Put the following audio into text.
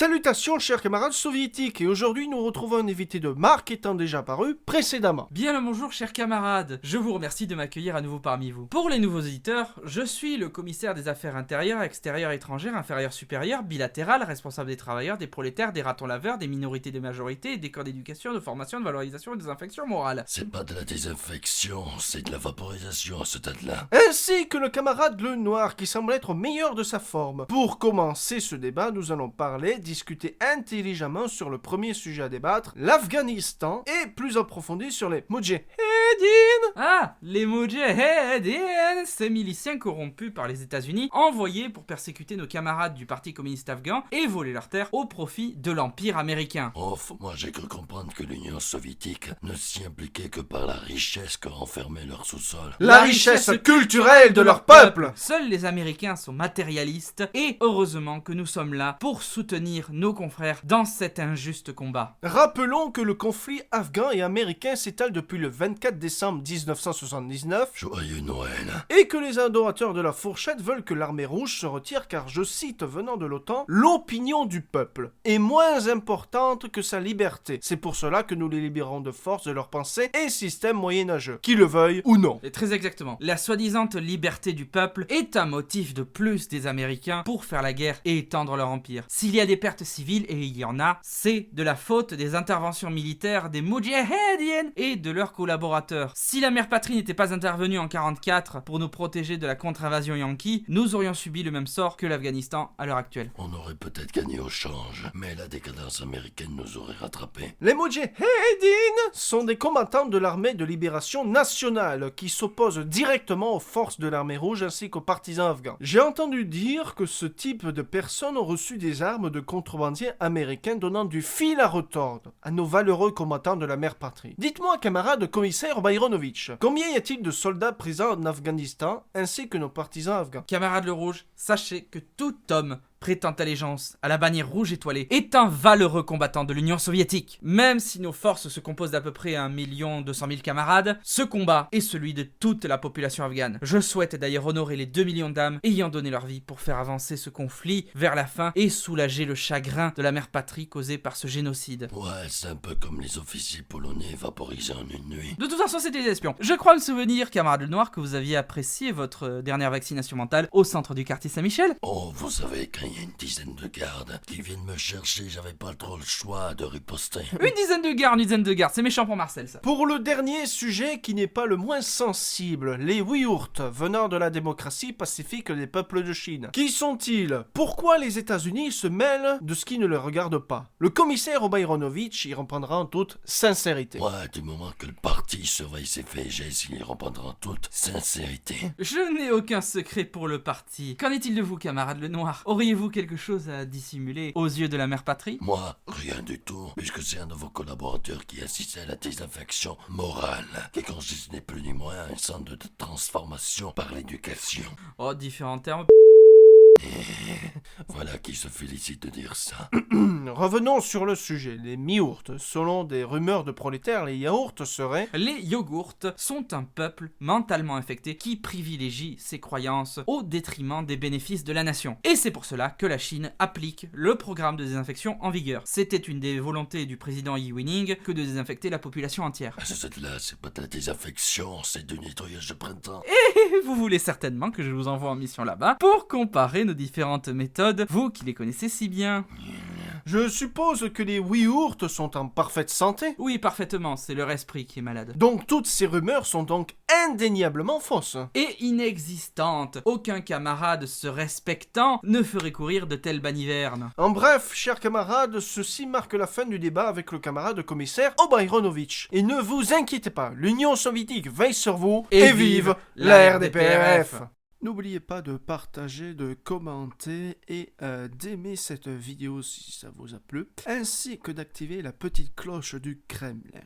Salutations chers camarades soviétiques, et aujourd'hui nous retrouvons un invité de marque étant déjà apparu précédemment. Bien le bonjour chers camarades, je vous remercie de m'accueillir à nouveau parmi vous. Pour les nouveaux auditeurs, je suis le commissaire des affaires intérieures, extérieures, étrangères, inférieures, supérieures, bilatérales, responsable des travailleurs, des prolétaires, des ratons laveurs, des minorités, des majorités, des corps d'éducation, de formation, de valorisation et de désinfection morale. C'est pas de la désinfection, c'est de la vaporisation à ce stade-là. Ainsi que le camarade Le Noir qui semble être au meilleur de sa forme. Pour commencer ce débat, nous allons discuter intelligemment sur le premier sujet à débattre, l'Afghanistan, et plus approfondi sur les Moudjahidines. Ah, les Moudjahidines, ces miliciens corrompus par les États-Unis, envoyés pour persécuter nos camarades du Parti communiste afghan et voler leurs terres au profit de l'Empire américain. Moi j'ai cru comprendre que l'Union soviétique ne s'y impliquait que par la richesse que renfermait leur sous-sol. La richesse culturelle de leur peuple. Seuls les Américains sont matérialistes et heureusement que nous sommes là pour soutenir nos confrères dans cet injuste combat. Rappelons que le conflit afghan et américain s'étale depuis le 24 décembre 1979. Joyeux Noël. Et que les adorateurs de la fourchette veulent que l'armée rouge se retire car, je cite venant de l'OTAN, l'opinion du peuple est moins importante que sa liberté. C'est pour cela que nous les libérons de force de leur pensée et système moyenâgeux, qu'ils le veuillent ou non. Et très exactement. La soi-disant liberté du peuple est un motif de plus des Américains pour faire la guerre et étendre leur empire. S'il y a des pertes civiles, et il y en a, c'est de la faute des interventions militaires des Moudjahidines et de leurs collaborateurs. Si la mère patrie n'était pas intervenue en 1944 pour nous protéger de la contre-invasion yankee, nous aurions subi le même sort que l'Afghanistan à l'heure actuelle. On aurait peut-être gagné au change, mais la décadence américaine nous aurait rattrapés. Les Moudjahidines sont des combattants de l'armée de libération nationale qui s'opposent directement aux forces de l'armée rouge ainsi qu'aux partisans afghans. J'ai entendu dire que ce type de personnes ont reçu des armes de contrebandiers américains donnant du fil à retordre à nos valeureux combattants de la mère patrie. Dites-moi, camarade commissaire Bayronovitch, combien y a-t-il de soldats présents en Afghanistan ainsi que nos partisans afghans? Camarade le rouge, sachez que tout homme prêtant allégeance à la bannière rouge étoilée est un valeureux combattant de l'Union soviétique. Même si nos forces se composent d'à peu près 1 200 000 camarades, ce combat est celui de toute la population afghane. Je souhaite d'ailleurs honorer les 2 millions d'âmes ayant donné leur vie pour faire avancer ce conflit vers la fin et soulager le chagrin de la mère patrie causé par ce génocide. Ouais, c'est un peu comme les officiers polonais vaporisés en une nuit. De toute façon, c'était des espions. Je crois me souvenir, camarade Le Noir, que vous aviez apprécié votre dernière vaccination mentale au centre du quartier Saint-Michel. Oh, vous savez, quand il y a une dizaine de gardes qui viennent me chercher, j'avais pas trop le choix de riposter. Une dizaine de gardes, c'est méchant pour Marcel ça. Pour le dernier sujet qui n'est pas le moins sensible, les Ouïghours venant de la démocratie pacifique des peuples de Chine. Qui sont-ils? Pourquoi les États-Unis se mêlent de ce qui ne les regarde pas? Le commissaire Bayronovitch y reprendra en toute sincérité. Ouais, du moment que le parti surveille ses faits et gestes, il y répondra en toute sincérité. Je n'ai aucun secret pour le parti. Qu'en est-il de vous, camarade Le Noir? Auriez-vous quelque chose à dissimuler aux yeux de la mère patrie? Moi, rien du tout, puisque c'est un de vos collaborateurs qui assistait à la désinfection morale, qui consiste ni plus ni moins à un centre de transformation par l'éducation. Oh, différents termes. Voilà qui se félicite de dire ça. Revenons sur le sujet. Les mi-ourtes, selon des rumeurs de prolétaires, les yaourts seraient... Les yogourts sont un peuple mentalement infecté qui privilégie ses croyances au détriment des bénéfices de la nation. Et c'est pour cela que la Chine applique le programme de désinfection en vigueur. C'était une des volontés du président Yi Winning que de désinfecter la population entière. À ce stade-là, c'est pas de la désinfection, c'est du nettoyage de printemps. Et vous voulez certainement que je vous envoie en mission là-bas pour comparer nos différentes méthodes, vous qui les connaissez si bien. Je suppose que les Ouïghours sont en parfaite santé. Oui, parfaitement, c'est leur esprit qui est malade. Donc toutes ces rumeurs sont donc indéniablement fausses. Et inexistantes. Aucun camarade se respectant ne ferait courir de telles banivernes. En bref, chers camarades, ceci marque la fin du débat avec le camarade commissaire Bayronovitch. Et ne vous inquiétez pas, l'Union soviétique veille sur vous Et vive la RDPRF. N'oubliez pas de partager, de commenter et d'aimer cette vidéo si ça vous a plu, ainsi que d'activer la petite cloche du Kremlin.